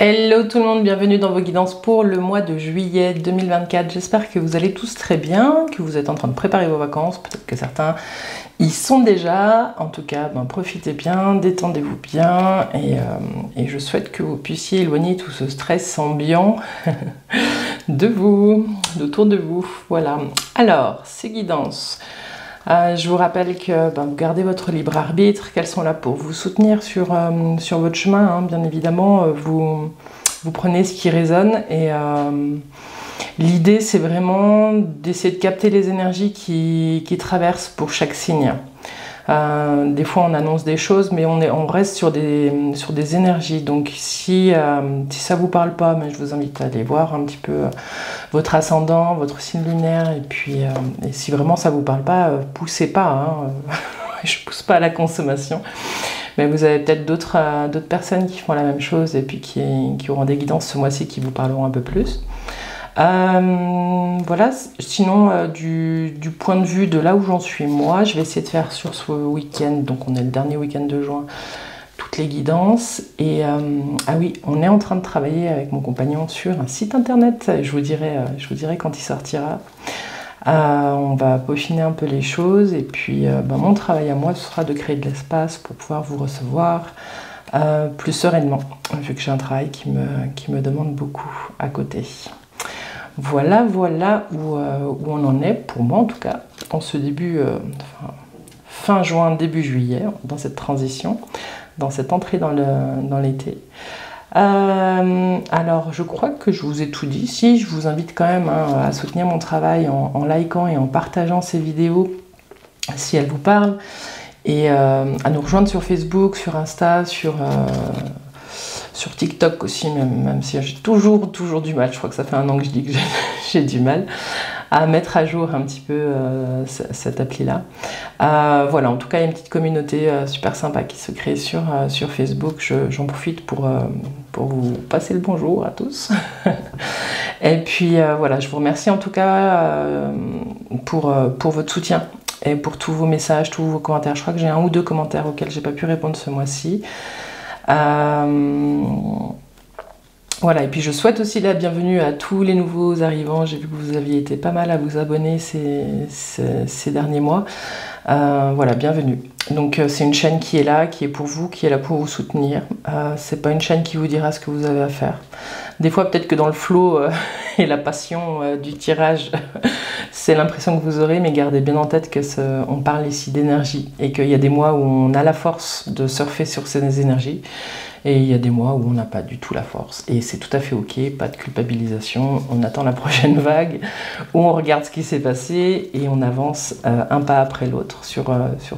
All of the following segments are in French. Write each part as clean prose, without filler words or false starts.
Hello tout le monde, bienvenue dans vos guidances pour le mois de juillet 2024. J'espère que vous allez tous très bien, que vous êtes en train de préparer vos vacances. Peut-être que certains y sont déjà. En tout cas, profitez bien, détendez-vous bien et je souhaite que vous puissiez éloigner tout ce stress ambiant de vous, autour de vous. Voilà. Alors, ces guidances. Je vous rappelle que vous gardez votre libre arbitre, qu'elles sont là pour vous soutenir sur votre chemin. Hein. Bien évidemment, vous prenez ce qui résonne et l'idée c'est vraiment d'essayer de capter les énergies qui traversent pour chaque signe. Des fois on annonce des choses mais on reste sur des énergies, donc si ça vous parle pas, je vous invite à aller voir un petit peu votre ascendant, votre signe lunaire, et puis et si vraiment ça vous parle pas, poussez pas, hein. Je pousse pas à la consommation, mais vous avez peut-être d'autres personnes qui font la même chose et puis qui auront des guidances ce mois-ci qui vous parleront un peu plus. Voilà, sinon du point de vue de là où j'en suis moi, je vais essayer de faire sur ce week-end, donc on est le dernier week-end de juin, toutes les guidances. Et ah oui, on est en train de travailler avec mon compagnon sur un site internet, je vous dirai quand il sortira. On va peaufiner un peu les choses et puis mon travail à moi ce sera de créer de l'espace pour pouvoir vous recevoir plus sereinement, vu que j'ai un travail qui me demande beaucoup à côté. Voilà où on en est, pour moi en tout cas, en ce début, fin juin, début juillet, dans cette transition, dans cette entrée dans l'été. Alors, je crois que je vous ai tout dit. Si, je vous invite quand même à soutenir mon travail en likant et en partageant ces vidéos, si elles vous parlent, et à nous rejoindre sur Facebook, sur Insta, sur TikTok aussi, même si j'ai toujours du mal, je crois que ça fait un an que je dis que j'ai du mal à mettre à jour un petit peu cette appli-là. Voilà, en tout cas, il y a une petite communauté super sympa qui se crée sur Facebook. J'en profite pour vous passer le bonjour à tous. Et puis voilà, je vous remercie en tout cas pour votre soutien et pour tous vos messages, tous vos commentaires. Je crois que j'ai 1 ou 2 commentaires auxquels j'ai pas pu répondre ce mois-ci. Voilà, et puis je souhaite aussi la bienvenue à tous les nouveaux arrivants. J'ai vu que vous aviez été pas mal à vous abonner ces derniers mois. Voilà, bienvenue. Donc c'est une chaîne qui est là, qui est pour vous, qui est là pour vous soutenir. C'est pas une chaîne qui vous dira ce que vous avez à faire. Des fois peut-être que dans le flow et la passion du tirage, c'est l'impression que vous aurez, mais gardez bien en tête que on parle ici d'énergie et qu'il y a des mois où on a la force de surfer sur ces énergies. Et il y a des mois où on n'a pas du tout la force. Et c'est tout à fait ok, pas de culpabilisation. On attend la prochaine vague, où on regarde ce qui s'est passé et on avance un pas après l'autre sur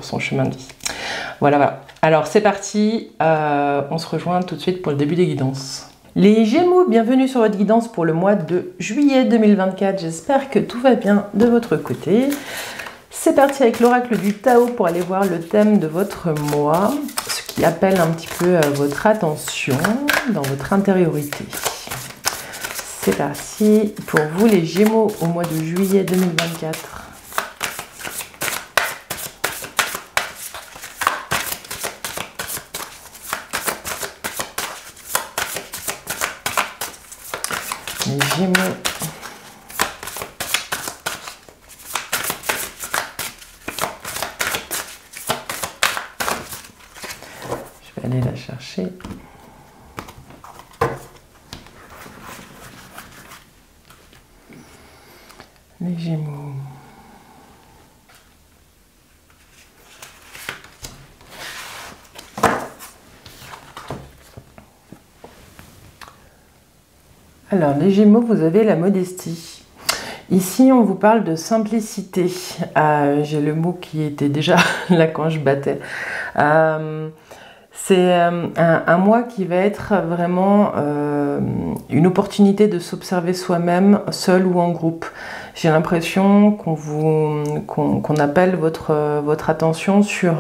son chemin de vie. Voilà. Alors c'est parti, on se rejoint tout de suite pour le début des guidances. Les Gémeaux, bienvenue sur votre guidance pour le mois de juillet 2024. J'espère que tout va bien de votre côté. C'est parti avec l'oracle du Tao pour aller voir le thème de votre mois, ce qui appelle un petit peu votre attention dans votre intériorité. C'est parti pour vous les Gémeaux au mois de juillet 2024. Les Gémeaux. Je vais aller la chercher. Les Gémeaux. Alors, les Gémeaux, vous avez la modestie. Ici, on vous parle de simplicité. J'ai le mot qui était déjà là quand je battais. C'est un mois qui va être vraiment une opportunité de s'observer soi-même, seul ou en groupe. J'ai l'impression qu'on appelle votre attention sur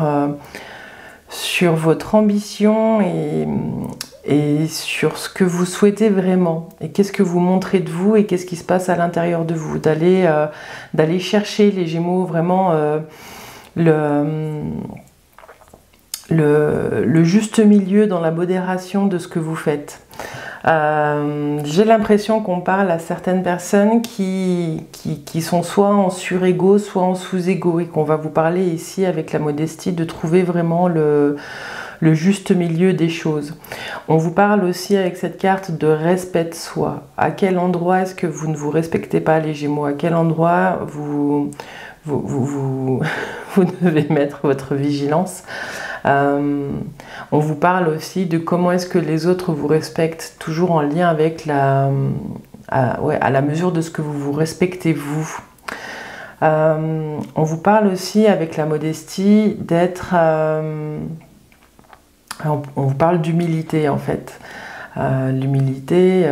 votre ambition et sur ce que vous souhaitez vraiment. Et qu'est-ce que vous montrez de vous et qu'est-ce qui se passe à l'intérieur de vous. D'aller chercher, les Gémeaux, vraiment le juste milieu dans la modération de ce que vous faites. J'ai l'impression qu'on parle à certaines personnes qui sont soit en sur-ego, soit en sous-ego, et qu'on va vous parler ici avec la modestie de trouver vraiment le juste milieu des choses. On vous parle aussi avec cette carte de respect de soi. À quel endroit est-ce que vous ne vous respectez pas, les Gémeaux? À quel endroit vous devez mettre votre vigilance? On vous parle aussi de comment est-ce que les autres vous respectent, toujours en lien avec à la mesure de ce que vous vous respectez vous. On vous parle aussi avec la modestie d'être... on vous parle d'humilité en fait. L'humilité,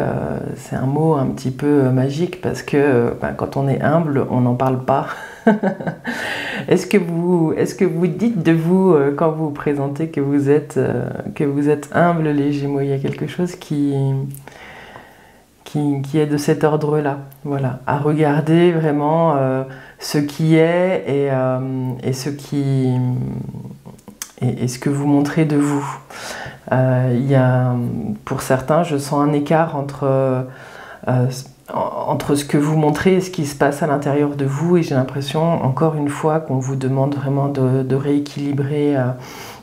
c'est un mot un petit peu magique parce que quand on est humble, on n'en parle pas. Est-ce que vous dites de vous, quand vous vous présentez, que vous êtes humble, les Gémeaux? Il y a quelque chose qui est de cet ordre-là. Voilà, à regarder vraiment ce qui est et ce que vous montrez de vous. Il y a, pour certains, je sens un écart entre ce que vous montrez et ce qui se passe à l'intérieur de vous, et j'ai l'impression, encore une fois, qu'on vous demande vraiment de rééquilibrer,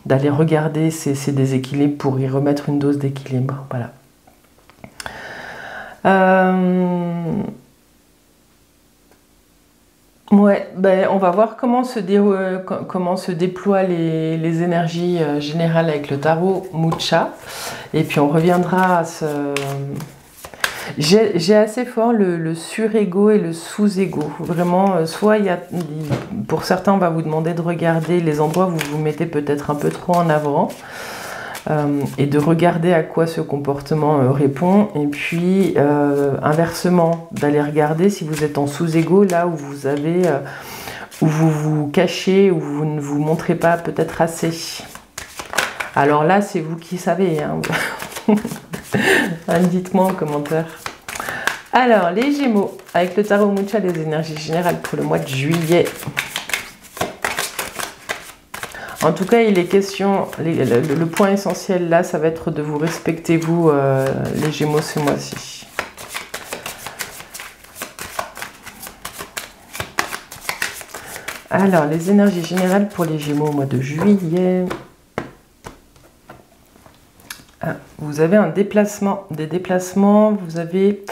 d'aller regarder ces déséquilibres pour y remettre une dose d'équilibre. Voilà. Ouais, on va voir comment se déploient les énergies générales avec le tarot Mucha, et puis on reviendra à ce... J'ai assez fort le sur-ego et le sous-ego. Vraiment, soit pour certains, on va vous demander de regarder les endroits où vous vous mettez peut-être un peu trop en avant, et de regarder à quoi ce comportement répond. Et puis, inversement, d'aller regarder si vous êtes en sous-ego, là où où vous vous cachez, où vous ne vous montrez pas peut-être assez. Alors là, c'est vous qui savez, hein. Dites-moi en commentaire. Alors, les Gémeaux, avec le tarot Mucha, les énergies générales pour le mois de juillet. En tout cas, il est question, le point essentiel là, ça va être de vous respecter, vous, les Gémeaux, ce mois-ci. Alors, les énergies générales pour les Gémeaux au mois de juillet. Vous avez des déplacements, vous avez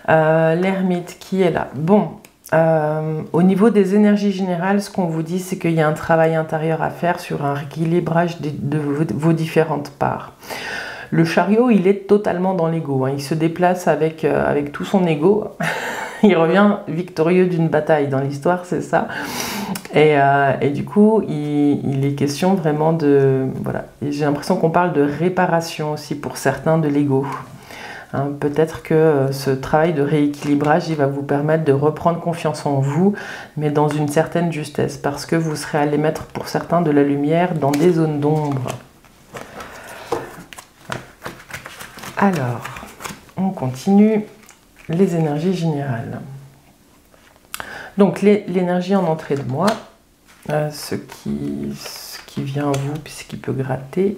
l'ermite qui est là. Bon, au niveau des énergies générales, ce qu'on vous dit, c'est qu'il y a un travail intérieur à faire sur un rééquilibrage de vos différentes parts. Le chariot, il est totalement dans l'ego, hein. Il se déplace avec tout son ego. Il revient victorieux d'une bataille dans l'histoire, c'est ça. Et du coup, il est question vraiment de... Voilà. Et j'ai l'impression qu'on parle de réparation aussi pour certains de l'ego. Hein, peut-être que ce travail de rééquilibrage, il va vous permettre de reprendre confiance en vous, mais dans une certaine justesse, parce que vous serez allé mettre pour certains de la lumière dans des zones d'ombre. Alors, on continue. Les énergies générales. Donc l'énergie en entrée de mois, ce qui vient à vous, puisqu'il peut gratter,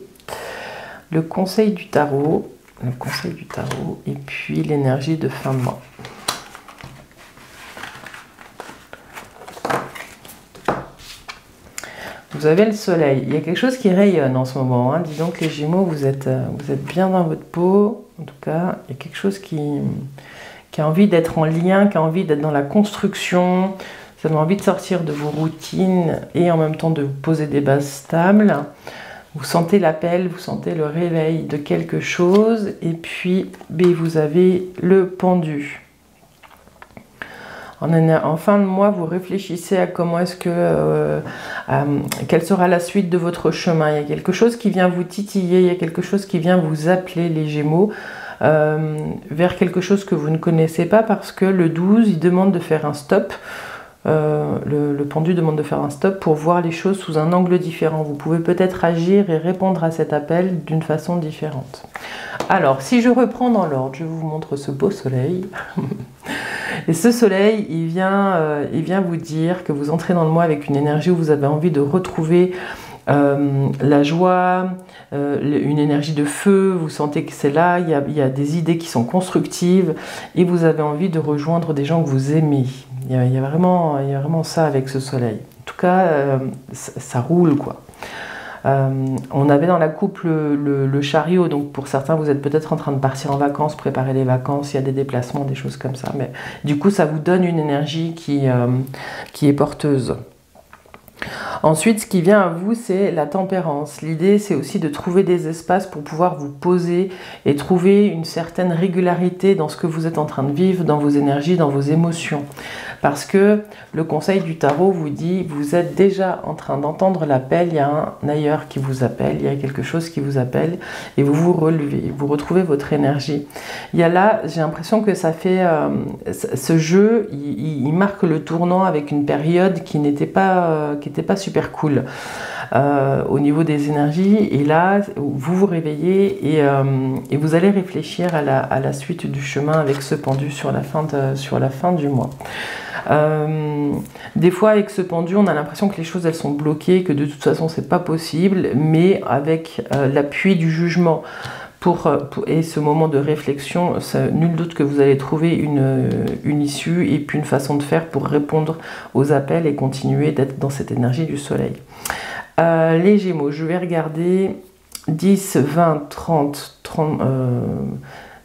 le conseil du tarot, et puis l'énergie de fin de mois. Vous avez le soleil, il y a quelque chose qui rayonne en ce moment, hein. Dis donc les Gémeaux, vous êtes bien dans votre peau, en tout cas, il y a quelque chose qui a envie d'être en lien, qui a envie d'être dans la construction, ça donne envie de sortir de vos routines et en même temps de vous poser des bases stables. Vous sentez l'appel, vous sentez le réveil de quelque chose, et puis vous avez le pendu. En fin de mois, vous réfléchissez à comment est-ce que... quelle sera la suite de votre chemin. Il y a quelque chose qui vient vous titiller, il y a quelque chose qui vient vous appeler, les Gémeaux, vers quelque chose que vous ne connaissez pas, parce que le 12, il demande de faire un stop. Le pendu demande de faire un stop pour voir les choses sous un angle différent. Vous pouvez peut-être agir et répondre à cet appel d'une façon différente. Alors, si je reprends dans l'ordre, je vous montre ce beau soleil. Et ce soleil, il vient vous dire que vous entrez dans le mois avec une énergie où vous avez envie de retrouver La joie, une énergie de feu, vous sentez que c'est là, il y a des idées qui sont constructives et vous avez envie de rejoindre des gens que vous aimez. Il y a vraiment ça avec ce soleil. En tout cas, ça roule quoi. On avait dans la coupe le chariot, donc pour certains vous êtes peut-être en train de partir en vacances, préparer les vacances, il y a des déplacements, des choses comme ça, mais du coup ça vous donne une énergie qui est porteuse. Ensuite, ce qui vient à vous, c'est la tempérance. L'idée, c'est aussi de trouver des espaces pour pouvoir vous poser et trouver une certaine régularité dans ce que vous êtes en train de vivre, dans vos énergies, dans vos émotions. Parce que le conseil du tarot vous dit, vous êtes déjà en train d'entendre l'appel, il y a un ailleurs qui vous appelle, il y a quelque chose qui vous appelle, et vous vous relevez, vous retrouvez votre énergie. Il y a là, j'ai l'impression que ça fait, ce jeu, il marque le tournant avec une période qui n'était pas super cool au niveau des énergies, et là vous vous réveillez et vous allez réfléchir à la suite du chemin avec ce pendu sur la fin du mois. Des fois avec ce pendu on a l'impression que les choses elles sont bloquées, que de toute façon c'est pas possible, mais avec l'appui du jugement et ce moment de réflexion, nul doute que vous allez trouver une issue et puis une façon de faire pour répondre aux appels et continuer d'être dans cette énergie du soleil. Les Gémeaux, je vais regarder 10, 20, 30,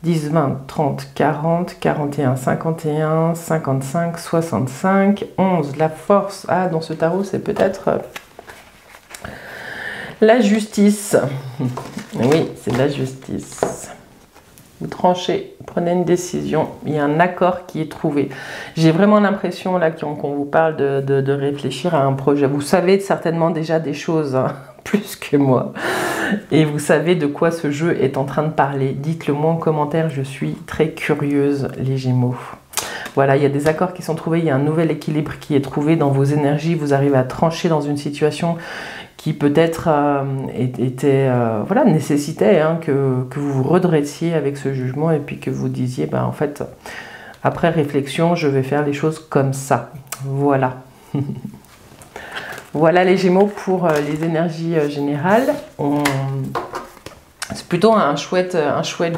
10, 20, 30, 40, 41, 51, 55, 65, 11, la force. Ah, dans ce tarot, c'est peut-être la justice. Oui, c'est la justice. Vous tranchez, prenez une décision, il y a un accord qui est trouvé. J'ai vraiment l'impression là qu'on vous parle de réfléchir à un projet. Vous savez certainement déjà des choses, hein, plus que moi. Et vous savez de quoi ce jeu est en train de parler. Dites-le moi en commentaire, je suis très curieuse, les Gémeaux. Voilà, il y a des accords qui sont trouvés, il y a un nouvel équilibre qui est trouvé dans vos énergies. Vous arrivez à trancher dans une situation qui peut-être voilà, nécessitait hein, que vous vous redressiez avec ce jugement et puis que vous disiez, en fait, après réflexion, je vais faire les choses comme ça. Voilà. Voilà les Gémeaux pour les énergies générales. C'est plutôt un chouette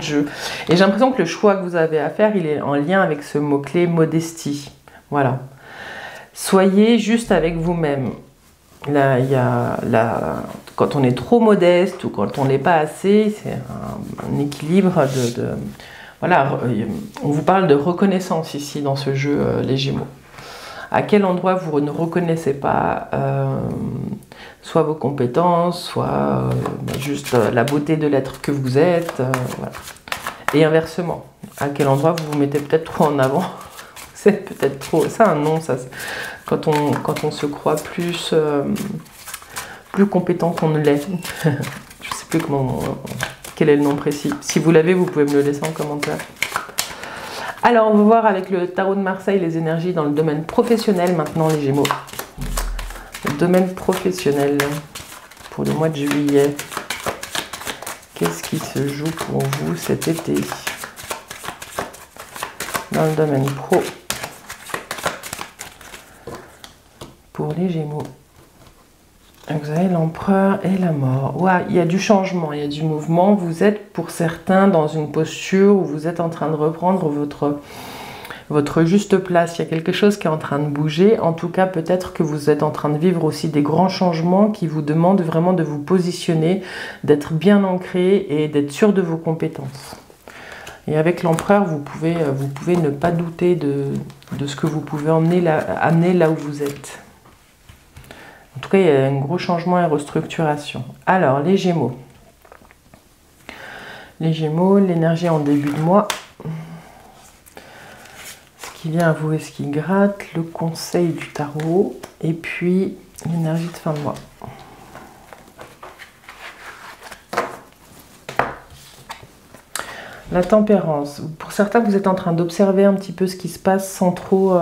jeu. Et j'ai l'impression que le choix que vous avez à faire, il est en lien avec ce mot-clé modestie. Voilà. Soyez juste avec vous-même. Là, quand on est trop modeste ou quand on n'est pas assez, c'est un équilibre voilà, on vous parle de reconnaissance ici dans ce jeu, les Gémeaux. À quel endroit vous ne reconnaissez pas soit vos compétences, soit juste la beauté de l'être que vous êtes. Voilà. Et inversement, à quel endroit vous vous mettez peut-être trop en avant. C'est peut-être trop... C'est un nom, ça. Quand on se croit plus compétent qu'on ne l'est. Je ne sais plus quel est le nom précis. Si vous l'avez, vous pouvez me le laisser en commentaire. Alors, on va voir avec le tarot de Marseille les énergies dans le domaine professionnel maintenant, les Gémeaux. Le domaine professionnel pour le mois de juillet. Qu'est-ce qui se joue pour vous cet été dans le domaine pro pour les Gémeaux? Vous avez l'empereur et la mort. Ouais, il y a du changement, il y a du mouvement. Vous êtes pour certains dans une posture où vous êtes en train de reprendre votre juste place. Il y a quelque chose qui est en train de bouger. En tout cas, peut-être que vous êtes en train de vivre aussi des grands changements qui vous demandent vraiment de vous positionner, d'être bien ancré et d'être sûr de vos compétences. Et avec l'empereur, vous pouvez ne pas douter de ce que vous pouvez amener là où vous êtes. En tout cas, il y a un gros changement et restructuration. Alors, les Gémeaux. Les Gémeaux, l'énergie en début de mois. Ce qui vient à vous et ce qui gratte. Le conseil du tarot. Et puis, l'énergie de fin de mois. La tempérance. Pour certains, vous êtes en train d'observer un petit peu ce qui se passe sans trop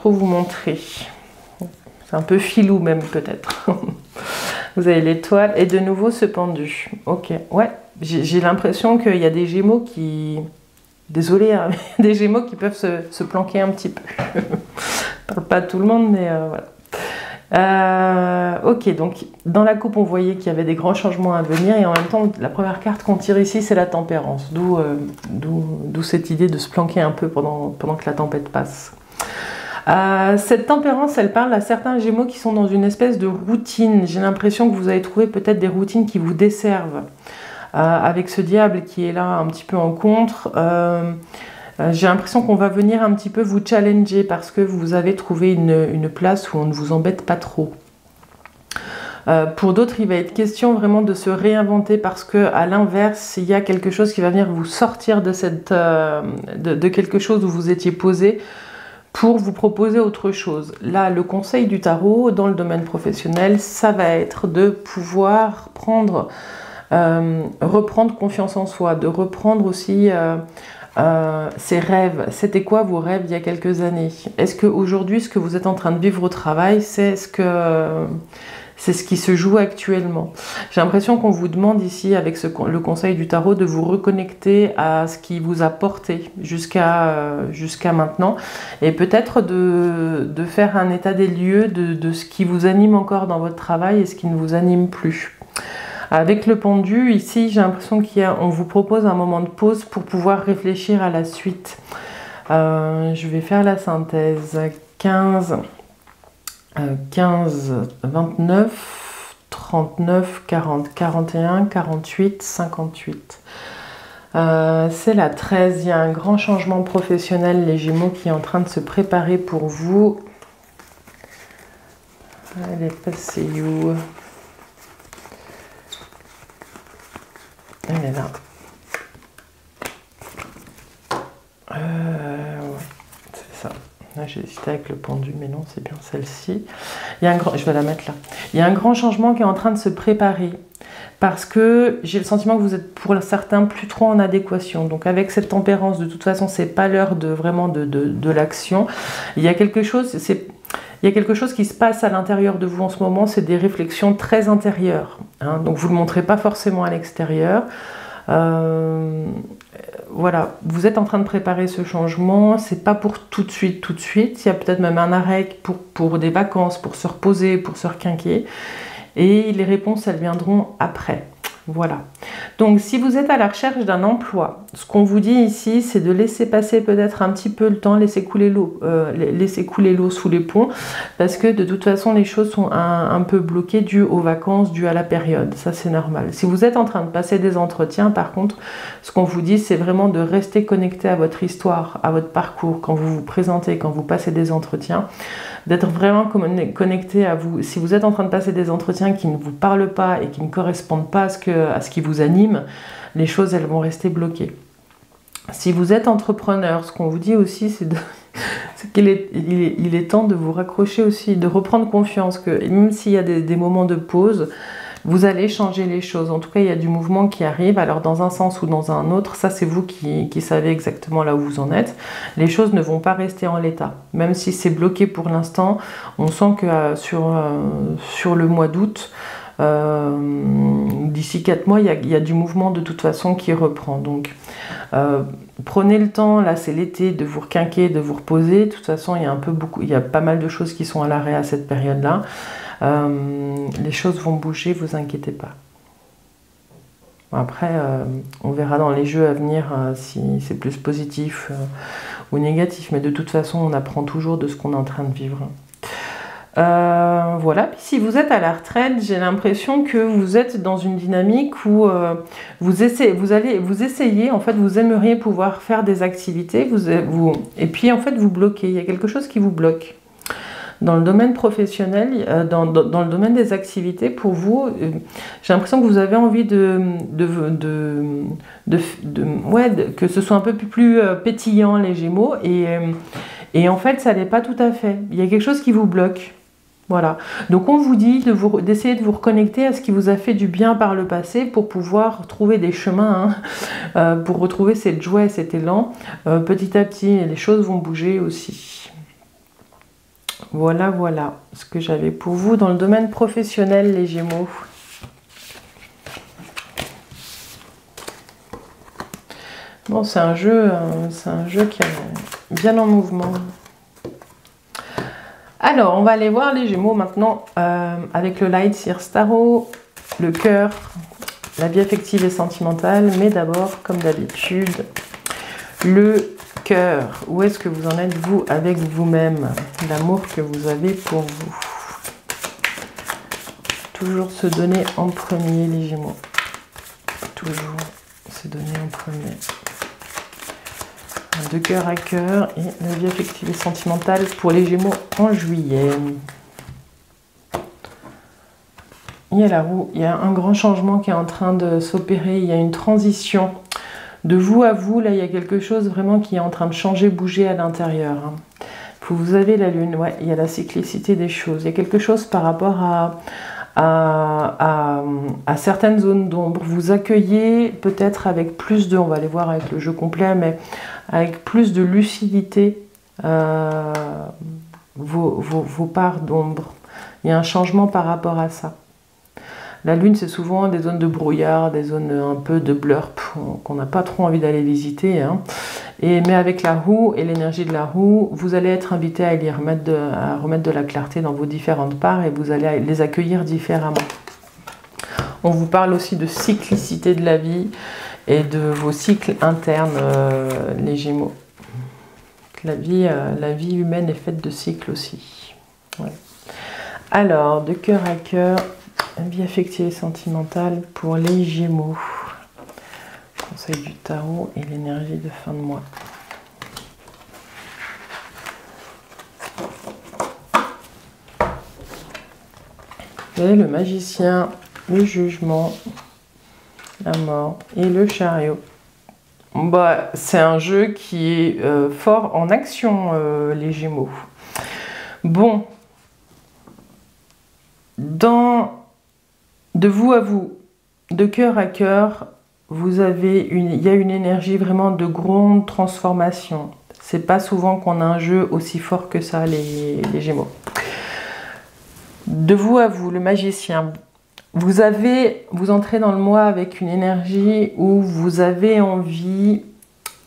vous montrer. C'est un peu filou même peut-être. Vous avez l'étoile et de nouveau ce pendu. Ok, ouais, j'ai l'impression qu'il y a des Gémeaux qui... Désolée, hein, des Gémeaux qui peuvent se planquer un petit peu. Je parle pas à tout le monde, mais voilà. Ok, donc dans la coupe, on voyait qu'il y avait des grands changements à venir et en même temps, la première carte qu'on tire ici, c'est la tempérance. D'où cette idée de se planquer un peu pendant que la tempête passe. Cette tempérance, elle parle à certains Gémeaux qui sont dans une espèce de routine. J'ai l'impression que vous avez trouvé peut-être des routines qui vous desservent. Avec ce diable qui est là un petit peu en contre, j'ai l'impression qu'on va venir un petit peu vous challenger parce que vous avez trouvé une place où on ne vous embête pas trop. Pour d'autres, il va être question vraiment de se réinventer parce que, à l'inverse, il y a quelque chose qui va venir vous sortir de quelque chose où vous étiez posé pour vous proposer autre chose. Là, le conseil du tarot dans le domaine professionnel, ça va être de pouvoir reprendre confiance en soi, de reprendre aussi ses rêves. C'était quoi vos rêves il y a quelques années? Est-ce qu'aujourd'hui, ce que vous êtes en train de vivre au travail, c'est ce qui se joue actuellement? J'ai l'impression qu'on vous demande ici, avec le conseil du tarot, de vous reconnecter à ce qui vous a porté jusqu'à maintenant, et peut-être de faire un état des lieux de ce qui vous anime encore dans votre travail et ce qui ne vous anime plus. Avec le pendu, ici, j'ai l'impression qu'on vous propose un moment de pause pour pouvoir réfléchir à la suite. Je vais faire la synthèse. 15, 29, 39, 40, 41, 48, 58. C'est la 13. Il y a un grand changement professionnel, les Gémeaux, qui est en train de se préparer pour vous. Elle est passée où? Elle est là. Ouais, c'est ça. Là, j'ai hésité avec le pendu, mais non, c'est bien celle-ci. Je vais la mettre là. Il y a un grand changement qui est en train de se préparer. Parce que j'ai le sentiment que vous êtes pour certains plus trop en adéquation. Donc avec cette tempérance, de toute façon, c'est pas l'heure vraiment de l'action. Il y a quelque chose, qui se passe à l'intérieur de vous en ce moment, c'est des réflexions très intérieures. Hein, donc vous ne le montrez pas forcément à l'extérieur. Voilà, vous êtes en train de préparer ce changement, c'est pas pour tout de suite. Il y a peut-être même un arrêt pour des vacances, pour se reposer, pour se requinquer. Et les réponses, elles viendront après. Voilà. Donc, si vous êtes à la recherche d'un emploi, ce qu'on vous dit ici, c'est de laisser passer peut-être un petit peu le temps, laisser couler l'eau sous les ponts, parce que de toute façon, les choses sont un peu bloquées dues aux vacances, dues à la période. Ça, c'est normal. Si vous êtes en train de passer des entretiens, par contre, ce qu'on vous dit, c'est vraiment de rester connecté à votre histoire, à votre parcours, quand vous vous présentez, quand vous passez des entretiens, d'être vraiment connecté à vous. Si vous êtes en train de passer des entretiens qui ne vous parlent pas et qui ne correspondent pas à ce qui vous anime, les choses, elles vont rester bloquées. Si vous êtes entrepreneur, ce qu'on vous dit aussi, c'est qu'il est temps de vous raccrocher aussi, de reprendre confiance, que même s'il y a des moments de pause, vous allez changer les choses. En tout cas, il y a du mouvement qui arrive. Alors, dans un sens ou dans un autre, ça, c'est vous qui savez exactement là où vous en êtes. Les choses ne vont pas rester en l'état. Même si c'est bloqué pour l'instant, on sent que sur le mois d'août, d'ici 4 mois, il y a du mouvement de toute façon qui reprend. Donc, prenez le temps, là c'est l'été, de vous requinquer, de vous reposer. De toute façon, il y a pas mal de choses qui sont à l'arrêt à cette période-là. Les choses vont bouger, vous inquiétez pas. Après, on verra dans les jeux à venir si c'est plus positif ou négatif, mais de toute façon, on apprend toujours de ce qu'on est en train de vivre. Voilà. Puis si vous êtes à la retraite, j'ai l'impression que vous êtes dans une dynamique où vous essayez, en fait, vous aimeriez pouvoir faire des activités, et puis en fait vous bloquez. Il y a quelque chose qui vous bloque. Dans le domaine professionnel, dans le domaine des activités, pour vous, j'ai l'impression que vous avez envie que ce soit un peu plus pétillant, les Gémeaux, et en fait, ça n'est pas tout à fait. Il y a quelque chose qui vous bloque. Voilà. Donc, on vous dit d'essayer de vous reconnecter à ce qui vous a fait du bien par le passé pour pouvoir trouver des chemins, pour retrouver cette joie et cet élan. Petit à petit, les choses vont bouger aussi. Voilà ce que j'avais pour vous dans le domaine professionnel, les Gémeaux. Bon, c'est un jeu qui est bien en mouvement. Alors, on va aller voir les Gémeaux maintenant avec le Light Seers Tarot, le cœur, la vie affective et sentimentale. Mais d'abord, comme d'habitude, le cœur. Où est-ce que vous en êtes, vous, avec vous-même? L'amour que vous avez pour vous. Toujours se donner en premier, les Gémeaux. Toujours se donner en premier. De cœur à cœur et la vie affective et sentimentale pour les Gémeaux en juillet. Il y a la roue, il y a un grand changement qui est en train de s'opérer, il y a une transition de vous à vous, là il y a quelque chose vraiment qui est en train de changer, bouger à l'intérieur. Vous avez la lune, ouais, il y a la cyclicité des choses, il y a quelque chose par rapport à certaines zones d'ombre. Vous accueillez peut-être avec plus de, on va aller voir avec le jeu complet, mais avec plus de lucidité vos parts d'ombre. Il y a un changement par rapport à ça. La lune, c'est souvent des zones de brouillard, des zones un peu de blur qu'on n'a pas trop envie d'aller visiter. Hein. Mais avec la roue et l'énergie de la roue, vous allez être invité à remettre de la clarté dans vos différentes parts et vous allez les accueillir différemment. On vous parle aussi de cyclicité de la vie et de vos cycles internes, les Gémeaux. La vie humaine est faite de cycles aussi. Ouais. Alors, de cœur à cœur, vie affective et sentimentale pour les Gémeaux. Conseil du tarot et l'énergie de fin de mois. Et le magicien, le jugement, la mort et le chariot. Bah, c'est un jeu qui est fort en action, les Gémeaux. Bon, de vous à vous, de cœur à cœur, il y a une énergie vraiment de grande transformation. C'est pas souvent qu'on a un jeu aussi fort que ça, les Gémeaux. De vous à vous, le magicien, vous entrez dans le mois avec une énergie où vous avez envie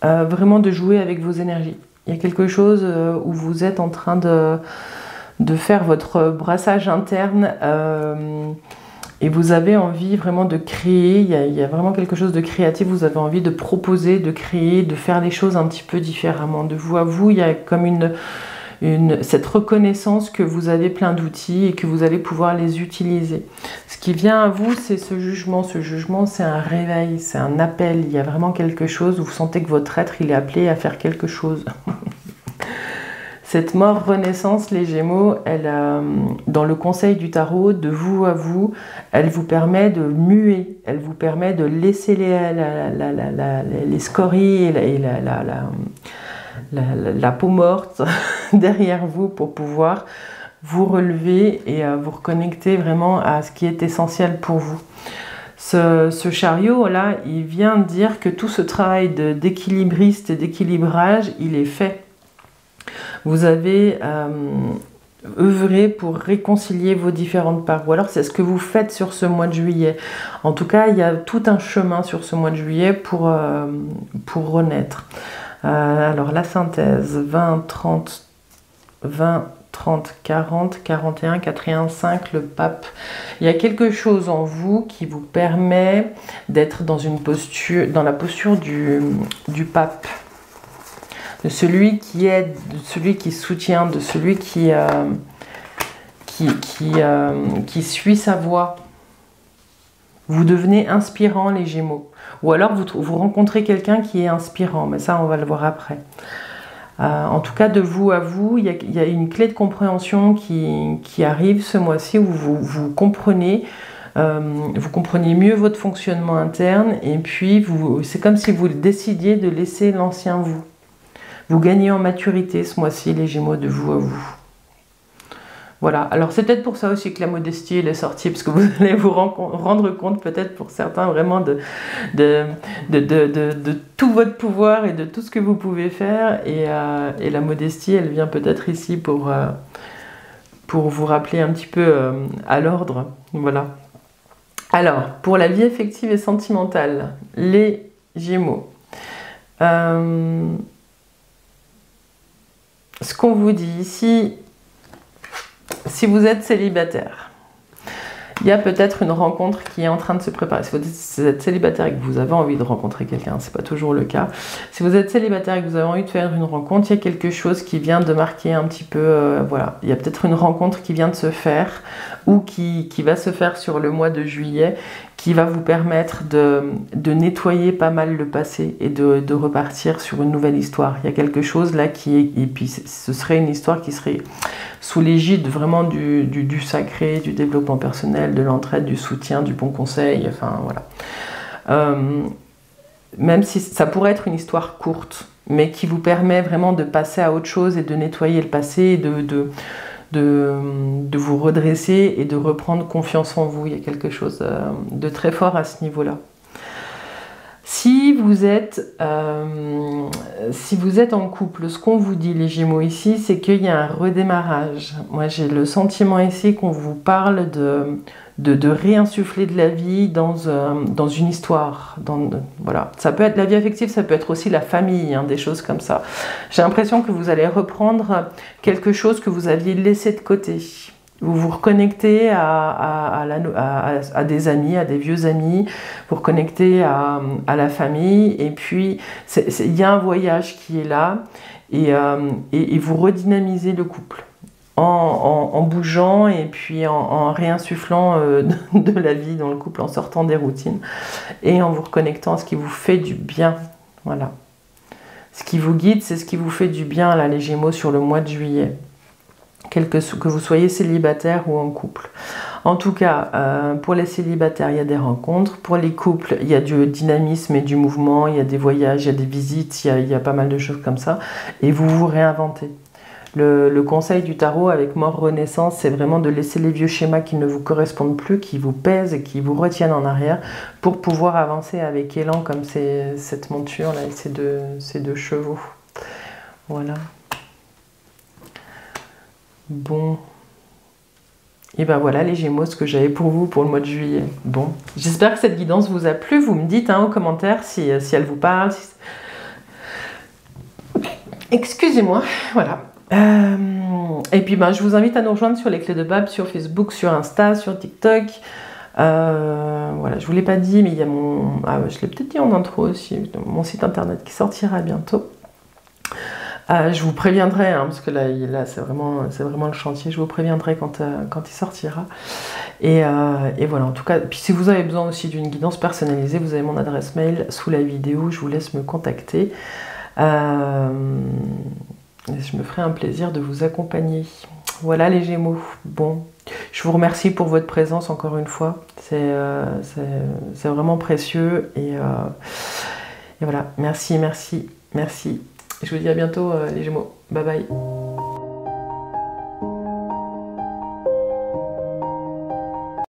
vraiment de jouer avec vos énergies. Il y a quelque chose où vous êtes en train de faire votre brassage interne et vous avez envie vraiment de créer, il y a vraiment quelque chose de créatif, vous avez envie de proposer, de créer, de faire les choses un petit peu différemment. De vous à vous, il y a comme cette reconnaissance que vous avez plein d'outils et que vous allez pouvoir les utiliser. Ce qui vient à vous, c'est ce jugement. Ce jugement, c'est un réveil, c'est un appel. Il y a vraiment quelque chose où vous sentez que votre être, il est appelé à faire quelque chose. Cette mort renaissance, les Gémeaux, dans le conseil du tarot, de vous à vous, elle vous permet de muer, elle vous permet de laisser les scories et la peau morte derrière vous pour pouvoir vous relever et vous reconnecter vraiment à ce qui est essentiel pour vous. Ce chariot-là, il vient dire que tout ce travail d'équilibriste et d'équilibrage, il est fait. Vous avez œuvré pour réconcilier vos différentes parts. Ou alors c'est ce que vous faites sur ce mois de juillet. En tout cas, il y a tout un chemin sur ce mois de juillet pour renaître. Alors la synthèse, 20, 30, 40, 41, 85, le pape. Il y a quelque chose en vous qui vous permet d'être dans la posture du pape. De celui qui aide, de celui qui soutient, de celui qui suit sa voie. Vous devenez inspirant, les Gémeaux. Ou alors vous rencontrez quelqu'un qui est inspirant, mais ça on va le voir après. En tout cas, de vous à vous, il y a une clé de compréhension qui arrive ce mois-ci où vous comprenez mieux votre fonctionnement interne et puis c'est comme si vous décidiez de laisser l'ancien vous. Vous gagnez en maturité ce mois-ci, les Gémeaux, de vous à vous. Voilà, alors c'est peut-être pour ça aussi que la modestie elle est sortie, parce que vous allez vous rendre compte peut-être pour certains vraiment de tout votre pouvoir et de tout ce que vous pouvez faire. Et la modestie, elle vient peut-être ici pour vous rappeler un petit peu à l'ordre. Voilà. Alors, pour la vie affective et sentimentale, les Gémeaux. Ce qu'on vous dit ici, Si vous êtes célibataire, il y a peut-être une rencontre qui est en train de se préparer. Si vous êtes célibataire et que vous avez envie de rencontrer quelqu'un, c'est pas toujours le cas. Si vous êtes célibataire et que vous avez envie de faire une rencontre, il y a quelque chose qui vient de marquer un petit peu, voilà. Il y a peut-être une rencontre qui vient de se faire ou qui va se faire sur le mois de juillet, qui va vous permettre de nettoyer pas mal le passé et de repartir sur une nouvelle histoire. Il y a quelque chose là qui est... Et puis ce serait une histoire qui serait sous l'égide vraiment du sacré, du développement personnel, de l'entraide, du soutien, du bon conseil, enfin voilà. Même si ça pourrait être une histoire courte, mais qui vous permet vraiment de passer à autre chose et de nettoyer le passé, et de vous redresser et de reprendre confiance en vous. Il y a quelque chose de très fort à ce niveau-là. Si vous êtes en couple, ce qu'on vous dit les Gémeaux ici, c'est qu'il y a un redémarrage. Moi j'ai le sentiment ici qu'on vous parle de réinsuffler de la vie dans une histoire. Voilà. Ça peut être la vie affective, ça peut être aussi la famille, hein, des choses comme ça. J'ai l'impression que vous allez reprendre quelque chose que vous aviez laissé de côté. Vous vous reconnectez à des amis, à des vieux amis, vous reconnectez à la famille, et puis il y a un voyage qui est là, et vous redynamisez le couple en bougeant et puis en réinsufflant de la vie dans le couple, en sortant des routines et en vous reconnectant à ce qui vous fait du bien. Voilà. Ce qui vous guide, c'est ce qui vous fait du bien, là, les Gémeaux, sur le mois de juillet. Que vous soyez célibataire ou en couple. En tout cas, pour les célibataires, il y a des rencontres. Pour les couples, il y a du dynamisme et du mouvement, il y a des voyages, il y a des visites, il y a pas mal de choses comme ça. Et vous vous réinventez. Le conseil du tarot avec mort renaissance, c'est vraiment de laisser les vieux schémas qui ne vous correspondent plus, qui vous pèsent et qui vous retiennent en arrière, pour pouvoir avancer avec élan, comme cette monture là et ces deux chevaux. Voilà. Bon, et ben voilà les Gémeaux, ce que j'avais pour vous pour le mois de juillet. Bon, j'espère que cette guidance vous a plu. Vous me dites en commentaire si elle vous parle. Excusez-moi, voilà. Et puis ben, je vous invite à nous rejoindre sur les Clés de Bab, sur Facebook, sur Insta, sur TikTok. Voilà, je vous l'ai pas dit, mais il y a mon... Ah, je l'ai peut-être dit en intro aussi, mon site internet qui sortira bientôt. Je vous préviendrai, hein, parce que là c'est vraiment le chantier, je vous préviendrai quand il sortira. Et voilà, en tout cas, puis si vous avez besoin aussi d'une guidance personnalisée, vous avez mon adresse mail sous la vidéo, je vous laisse me contacter. Je me ferai un plaisir de vous accompagner. Voilà les Gémeaux. Bon, je vous remercie pour votre présence encore une fois, c'est vraiment précieux. Et voilà, merci. Je vous dis à bientôt les Gémeaux. Bye bye.